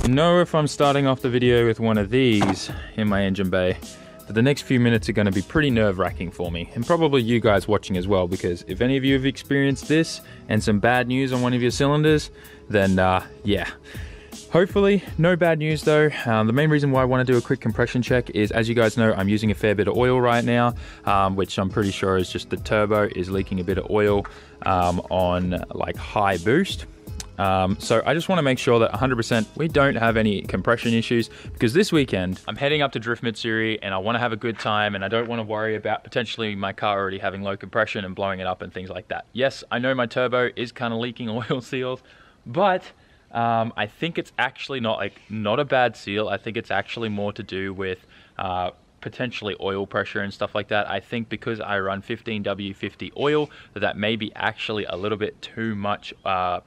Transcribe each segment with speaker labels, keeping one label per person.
Speaker 1: If I'm starting off the video with one of these in my engine bay, but the next few minutes are going to be pretty nerve-wracking for me, and probably you guys watching as well, because if any of you have experienced this and some bad news on one of your cylinders, then yeah. Hopefully no bad news though. The main reason why I want to do a quick compression check is, as you guys know, I'm using a fair bit of oil right now, which I'm pretty sure is just the turbo is leaking a bit of oil on like high boost. So I just want to make sure that 100% we don't have any compression issues, because this weekend I'm heading up to Drift Mitsuri and I want to have a good time, and I don't want to worry about potentially my car already having low compression and blowing it up and things like that. Yes, I know my turbo is kind of leaking oil seals, but I think it's actually not a bad seal. I think it's actually more to do with potentially oil pressure and stuff like that. I think because I run 15W50 oil, that may be actually a little bit too much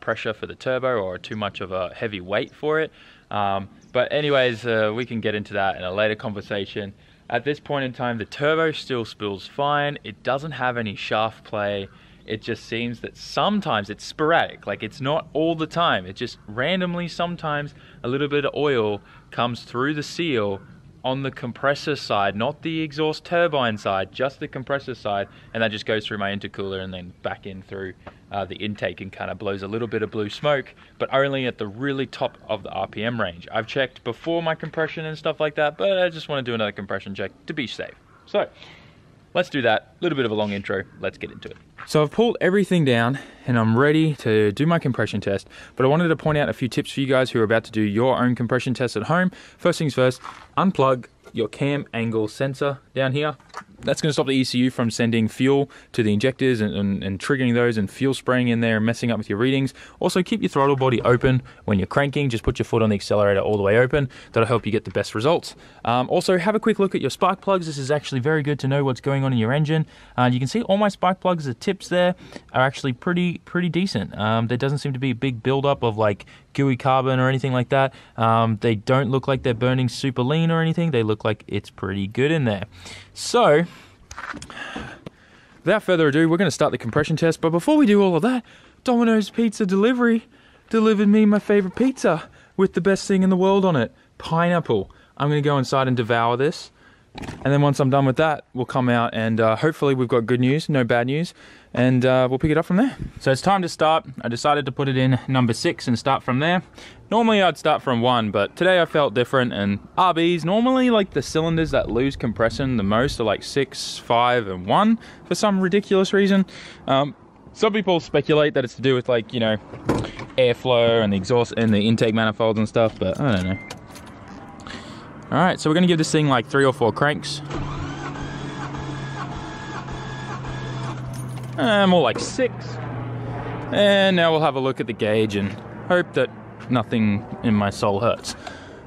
Speaker 1: pressure for the turbo, or too much of a heavy weight for it. But anyways, we can get into that in a later conversation. At this point in time, the turbo still spills fine. It doesn't have any shaft play. It just seems that sometimes it's sporadic, like it's not all the time. It just randomly, sometimes a little bit of oil comes through the seal on the compressor side, not the exhaust turbine side, just the compressor side, and that just goes through my intercooler and then back in through the intake and kind of blows a little bit of blue smoke, but only at the really top of the RPM range. I've checked before my compression and stuff like that, but I just want to do another compression check to be safe. So let's do that. A little bit of a long intro. Let's get into it. So I've pulled everything down and I'm ready to do my compression test, but I wanted to point out a few tips for you guys who are about to do your own compression test at home. First things first, unplug your cam angle sensor down here. That's going to stop the ECU from sending fuel to the injectors and triggering those and fuel spraying in there and messing up with your readings. Also, keep your throttle body open when you're cranking. Just put your foot on the accelerator all the way open. That'll help you get the best results. Also, have a quick look at your spark plugs. This is actually very good to know what's going on in your engine. You can see all my spark plugs, the tips there are actually pretty decent. There doesn't seem to be a big buildup of like gooey carbon or anything like that. They don't look like they're burning super lean or anything. They look like it's pretty good in there. So without further ado, we're going to start the compression test. But before we do all of that, Domino's Pizza Delivery delivered me my favorite pizza with the best thing in the world on it, pineapple. I'm going to go inside and devour this, and then once I'm done with that, we'll come out and hopefully we've got good news, no bad news, and we'll pick it up from there. So it's time to start. I decided to put it in number 6 and start from there. Normally I'd start from 1, but today I felt different, and RBs, normally like the cylinders that lose compression the most are like 6, 5, and 1 for some ridiculous reason. Some people speculate that it's to do with, like, you know, airflow and the exhaust and the intake manifolds and stuff, but I don't know. Alright, so we're going to give this thing like 3 or 4 cranks. More like 6. And now we'll have a look at the gauge and hope that nothing in my soul hurts.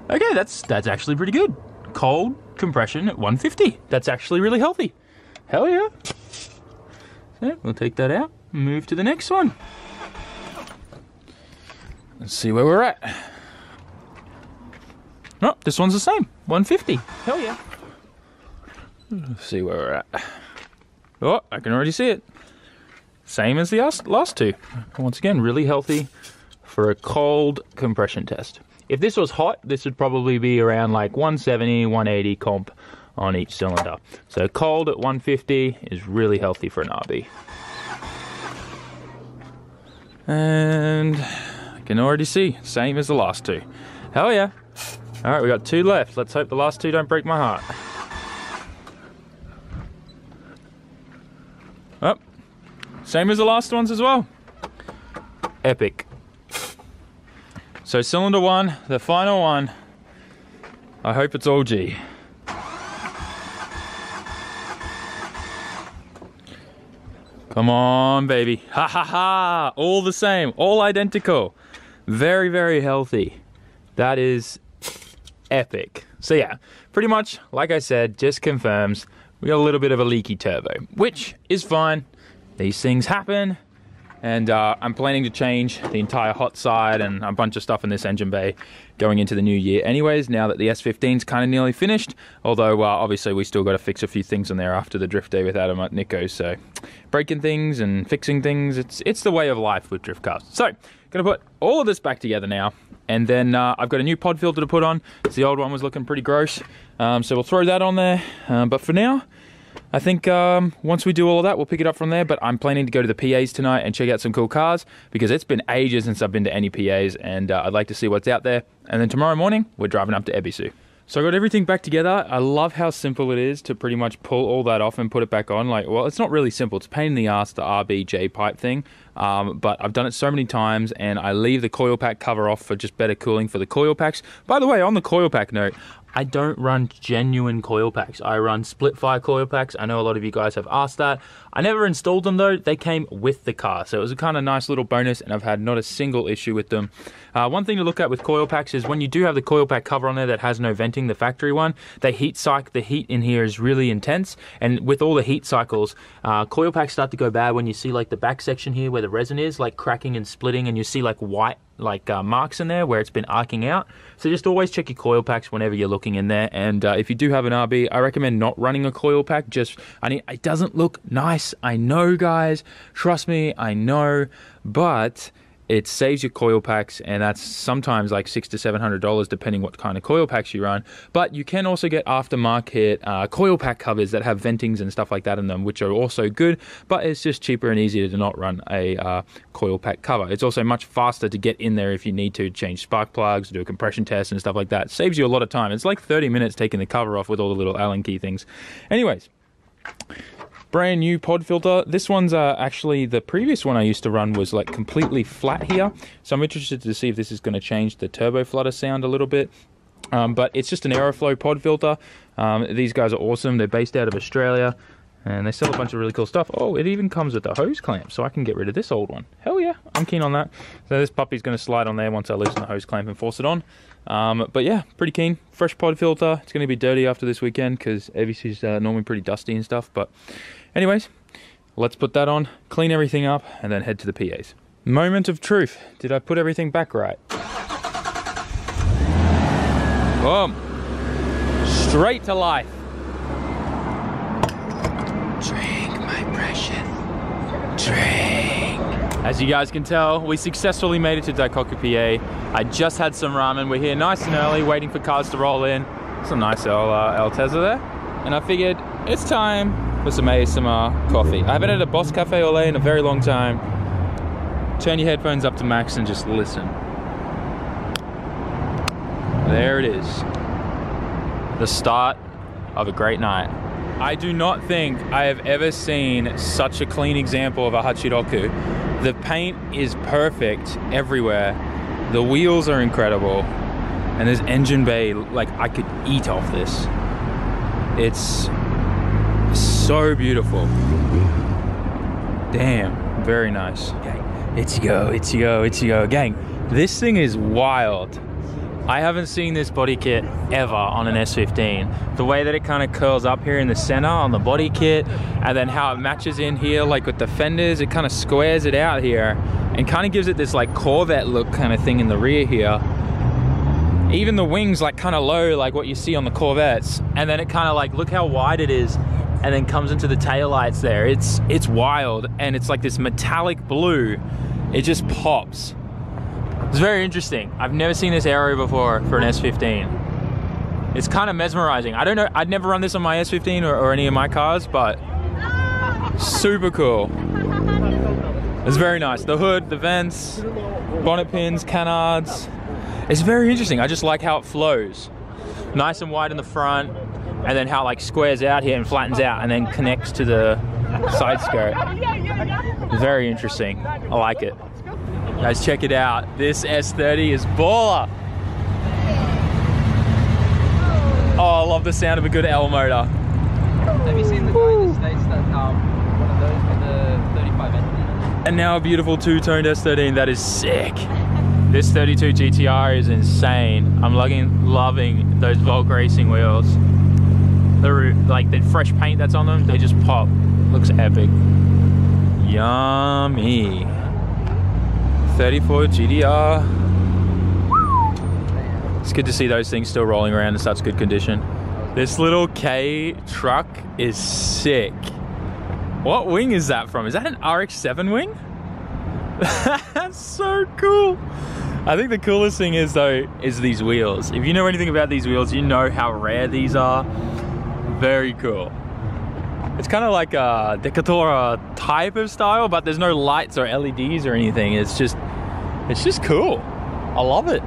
Speaker 1: Okay, that's actually pretty good. Cold compression at 150. That's actually really healthy. Hell yeah. So we'll take that out and move to the next one. Let's see where we're at. Oh, this one's the same. 150. Hell yeah. Let's see where we're at. Oh, I can already see it. Same as the last two. Once again, really healthy for a cold compression test. If this was hot, this would probably be around like 170, 180 comp on each cylinder. So cold at 150 is really healthy for an RB. And I can already see, same as the last two. Hell yeah. All right, we got 2 left. Let's hope the last 2 don't break my heart. Oh, same as the last ones as well. Epic. So cylinder 1, the final one. I hope it's all G. Come on, baby. Ha ha ha. All the same, all identical. Very, very healthy. That is epic. So yeah, pretty much, like I said, just confirms we got a little bit of a leaky turbo, which is fine. These things happen. And I'm planning to change the entire hot side and a bunch of stuff in this engine bay going into the new year anyways, now that the S15's kind of nearly finished. Although, obviously, we still got to fix a few things on there after the drift day with Adam at Nico. So, breaking things and fixing things, it's the way of life with drift cars. So, going to put all of this back together now. And then I've got a new pod filter to put on. The old one was looking pretty gross. So we'll throw that on there. But for now, I think once we do all of that, we'll pick it up from there. But I'm planning to go to the PAs tonight and check out some cool cars, because it's been ages since I've been to any PAs, and I'd like to see what's out there. And then tomorrow morning, we're driving up to Ebisu. So I got everything back together. I love how simple it is to pretty much pull all that off and put it back on. Like, well, it's not really simple. It's a pain in the ass, the RBJ pipe thing. But I've done it so many times, and I leave the coil pack cover off for just better cooling for the coil packs. By the way, on the coil pack note, I don't run genuine coil packs. I run split fire coil packs. I know a lot of you guys have asked that. I never installed them though. They came with the car. So it was a kind of nice little bonus, and I've had not a single issue with them. One thing to look at with coil packs is when you do have the coil pack cover on there that has no venting, the factory one, the heat in here is really intense. And with all the heat cycles, coil packs start to go bad when you see like the back section here where the resin is like cracking and splitting, and you see like white marks in there where it's been arcing out. So just always check your coil packs whenever you're looking in there. And if you do have an RB, I recommend not running a coil pack. It doesn't look nice. I know, guys, trust me, I know, but it saves your coil packs, and that's sometimes like $600 to $700 depending what kind of coil packs you run. But you can also get aftermarket coil pack covers that have ventings and stuff like that in them, which are also good, but it's just cheaper and easier to not run a coil pack cover. It's also much faster to get in there if you need to change spark plugs, do a compression test and stuff like that. It saves you a lot of time. It's like 30 minutes taking the cover off with all the little Allen key things. Anyways, brand new pod filter. This one's actually, the previous one I used to run was like completely flat here. So I'm interested to see if this is going to change the turbo flutter sound a little bit. But it's just an Aeroflow pod filter. These guys are awesome. They're based out of Australia, and they sell a bunch of really cool stuff. Oh, it even comes with a hose clamp, so I can get rid of this old one. Hell yeah, I'm keen on that. So this puppy's going to slide on there once I loosen the hose clamp and force it on. But yeah, pretty keen. Fresh pod filter. It's going to be dirty after this weekend because Ebisu's normally pretty dusty and stuff. But anyways, let's put that on, clean everything up, and then head to the PAs. Moment of truth. Did I put everything back right? Boom. Straight to life. Drink, my precious. Drink. As you guys can tell, we successfully made it to Daikoku, PA. I just had some ramen. We're here nice and early, waiting for cars to roll in. It's a nice El Tesla there. And I figured it's time for some ASMR coffee. I haven't had a Boss Cafe au lait in a very long time. Turn your headphones up to max and just listen. There it is. The start of a great night. I do not think I have ever seen such a clean example of a Hachiroku. The paint is perfect everywhere. The wheels are incredible. And this engine bay, like, I could eat off this. It's so beautiful. Damn, very nice. Gang, Ichigo. Gang, this thing is wild. I haven't seen this body kit ever on an S15. The way that it kind of curls up here in the center on the body kit, and then how it matches in here, like with the fenders, it kind of squares it out here and kind of gives it this like Corvette look kind of thing in the rear here. Even the wings like kind of low, like what you see on the Corvettes, and then it kind of like, look how wide it is, and then comes into the taillights there. It's wild, and it's like this metallic blue. It just pops. It's very interesting. I've never seen this aero before for an S15. It's kind of mesmerizing. I don't know, I'd never run this on my S15 or any of my cars, but super cool. It's very nice. The hood, the vents, bonnet pins, canards. It's very interesting. I just like how it flows. Nice and wide in the front, and then how it like squares out here and flattens out and then connects to the side skirt. Very interesting. I like it. Guys, check it out. This S30 is baller. Oh, I love the sound of a good L motor.
Speaker 2: Have you seen the guy in the States that one of those with the 35 engine?
Speaker 1: And now a beautiful two-toned S13. That is sick. This 32 GTR is insane. I'm loving those Volk racing wheels. Like the fresh paint that's on them, they just pop. Looks epic. Yummy. 34 GTR. It's good to see those things still rolling around in such good condition. This little K truck is sick. What wing is that from? Is that an RX-7 wing? That's so cool. I think the coolest thing is though, is these wheels. If you know anything about these wheels, you know how rare these are. Very cool. It's kind of like a Decatura type of style, but there's no lights or LEDs or anything. It's just cool. I love it.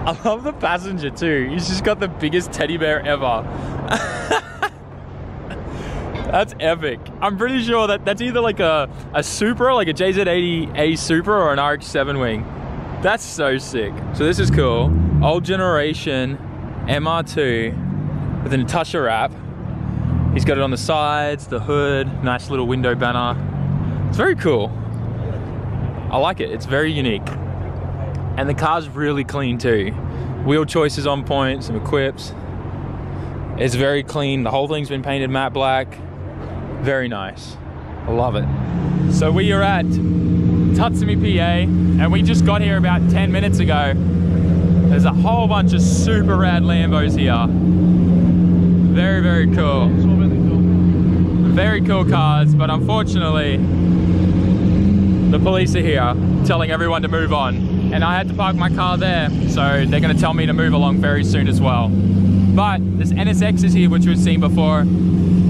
Speaker 1: I love the passenger too. He's just got the biggest teddy bear ever. That's epic. I'm pretty sure that's either like a Supra, like a JZ80A Supra, or an RX-7 wing. That's so sick. So this is cool. Old generation MR2 with a Natasha wrap. He's got it on the sides, the hood, nice little window banner. It's very cool. I like it. It's very unique. And the car's really clean too. Wheel choice is on point, some equips. It's very clean. The whole thing's been painted matte black. Very nice. I love it. So we are at Tatsumi, PA, and we just got here about 10 minutes ago. There's a whole bunch of super rad Lambos here. Very, very cool. Very cool cars, but unfortunately, the police are here telling everyone to move on. And I had to park my car there, so they're gonna tell me to move along very soon as well. But this NSX is here, which we've seen before,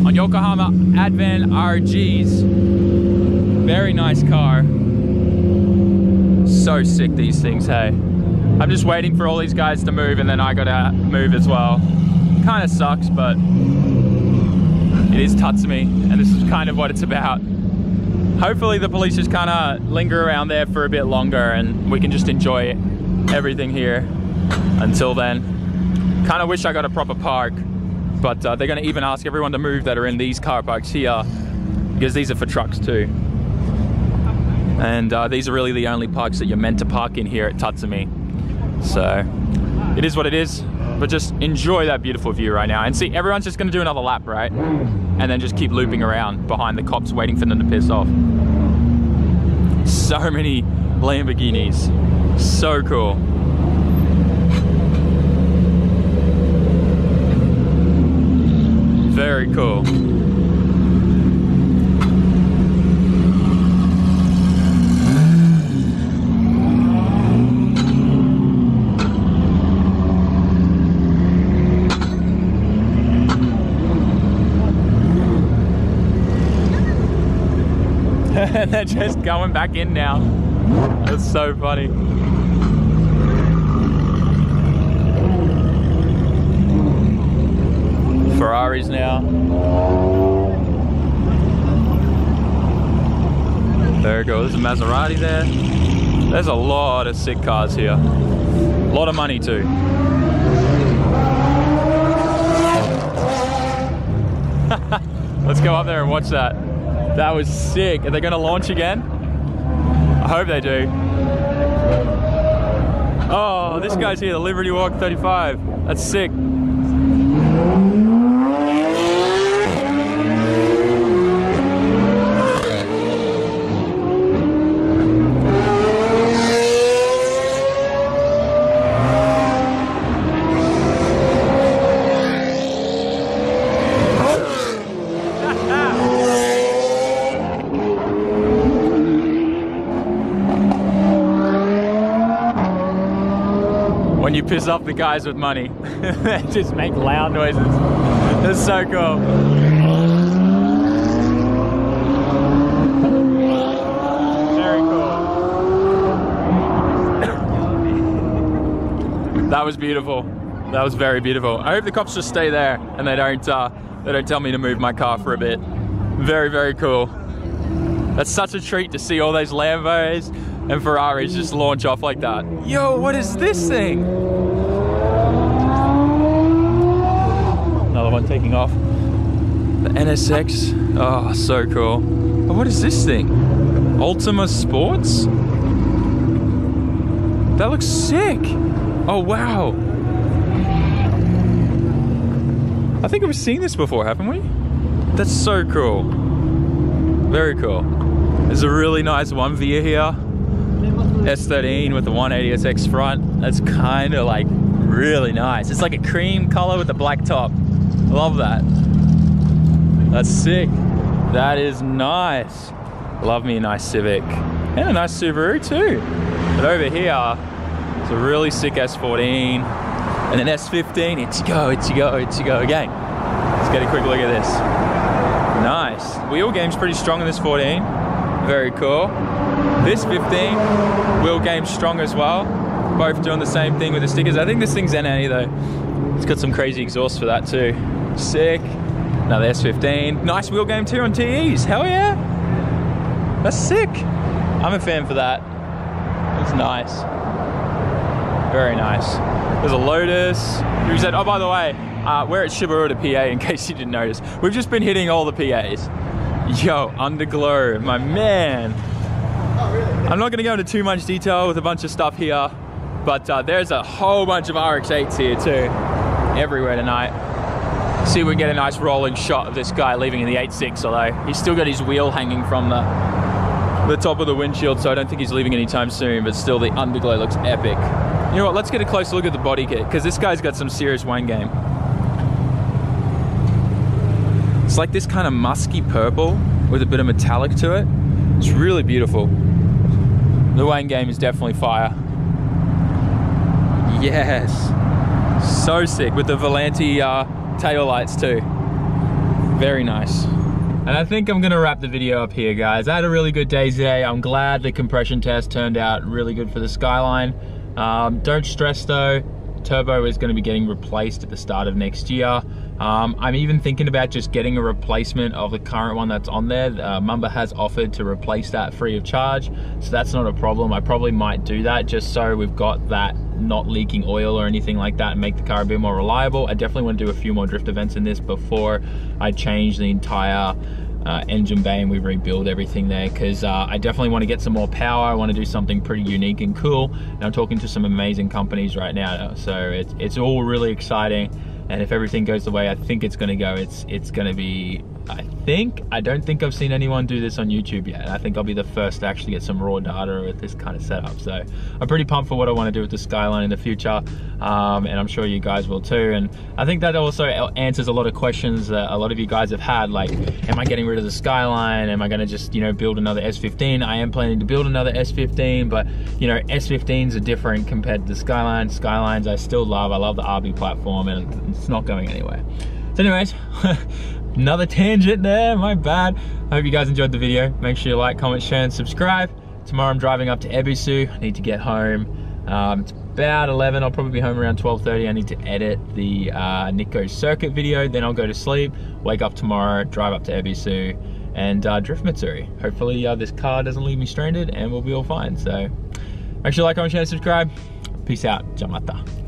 Speaker 1: on Yokohama Advan RGs. Very nice car. So sick, these things, hey. I'm just waiting for all these guys to move, and then I gotta move as well. Kind of sucks, but it is Tatsumi, and this is kind of what it's about. Hopefully the police just kind of linger around there for a bit longer and we can just enjoy everything here. Until then, kind of wish I got a proper park, but they're going to even ask everyone to move that are in these car parks here, because these are for trucks too. And these are really the only parks that you're meant to park in here at Tatsumi. So it is what it is, but just enjoy that beautiful view right now. And see, everyone's just going to do another lap, right? And then just keep looping around behind the cops, waiting for them to piss off. So many Lamborghinis. So cool. Very cool. And they're just going back in now. That's so funny. Ferraris now. There we go. There's a Maserati there. There's a lot of sick cars here. A lot of money too. Let's go up there and watch that. That was sick. Are they going to launch again? I hope they do. Oh, this guy's here, the Liberty Walk 35. That's sick. When you piss off the guys with money, they just make loud noises. That's so cool. Very cool. That was beautiful. That was very beautiful. I hope the cops just stay there and they don't tell me to move my car for a bit. Very, very cool. That's such a treat to see all those Lambos and Ferraris just launch off like that. Yo, what is this thing? Another one taking off. The NSX. Oh, so cool. Oh, what is this thing? Ultima Sports? That looks sick. Oh, wow. I think we've seen this before, haven't we? That's so cool. Very cool. There's a really nice 1V here. S13 with the 180SX front. That's kind of like really nice. It's like a cream color with a black top. I love that. That's sick. That is nice. Love me a nice Civic. And a nice Subaru too. But But over here, it's a really sick S14 and an S15. It's go again. Let's get a quick look at this. Nice. Wheel game's pretty strong in this 14. Very cool. This 15, wheel game's strong as well. Both doing the same thing with the stickers. I think this thing's NA though. It's got some crazy exhaust for that too. Sick. Another S15. Nice wheel game too on TEs. Hell yeah. That's sick. I'm a fan for that. That's nice. Very nice. There's a Lotus. We said, oh, by the way, we're at Shibuya PA in case you didn't notice. We've just been hitting all the PAs. Yo, Underglow, my man.
Speaker 2: Oh, really?
Speaker 1: I'm not gonna go into too much detail with a bunch of stuff here, but there's a whole bunch of RX-8s here too, everywhere tonight. See if we can get a nice rolling shot of this guy leaving in the 8.6, although he's still got his wheel hanging from the top of the windshield, so I don't think he's leaving anytime soon, but still the Underglow looks epic. You know what, let's get a close look at the body kit, because this guy's got some serious wang game. It's like this kind of musky purple with a bit of metallic to it. It's really beautiful. The wang game is definitely fire. Yes. So sick with the Volanti tail lights too. Very nice. And I think I'm gonna wrap the video up here, guys. I had a really good day today. I'm glad the compression test turned out really good for the Skyline. Don't stress though, turbo is gonna be getting replaced at the start of next year. I'm even thinking about just getting a replacement of the current one that's on there. Mamba has offered to replace that free of charge, so that's not a problem. I probably might do that just so we've got that not leaking oil or anything like that and make the car a bit more reliable. I definitely want to do a few more drift events in this before I change the entire engine bay and we rebuild everything there, because I definitely want to get some more power. I want to do something pretty unique and cool, and I'm talking to some amazing companies right now, so it's all really exciting. And if everything goes the way I think it's gonna go, it's gonna be, I don't think I've seen anyone do this on YouTube yet. I think I'll be the first to actually get some raw data with this kind of setup. So I'm pretty pumped for what I wanna do with the Skyline in the future. And I'm sure you guys will too. And I think that also answers a lot of questions that a lot of you guys have had, like, am I getting rid of the Skyline? Am I gonna just, you know, build another S15? I am planning to build another S15, but you know, S15s are different compared to the Skyline. Skylines I still love. I love the RB platform and it's not going anywhere. So anyways, another tangent there, my bad. I hope you guys enjoyed the video. Make sure you like, comment, share, and subscribe. Tomorrow I'm driving up to Ebisu. I need to get home. It's about 11, I'll probably be home around 12:30. I need to edit the Nikko circuit video, then I'll go to sleep, wake up tomorrow, drive up to Ebisu, and drift Matsuri. Hopefully this car doesn't leave me stranded and we'll be all fine. So make sure you like, comment, share, and subscribe. Peace out, Jamata.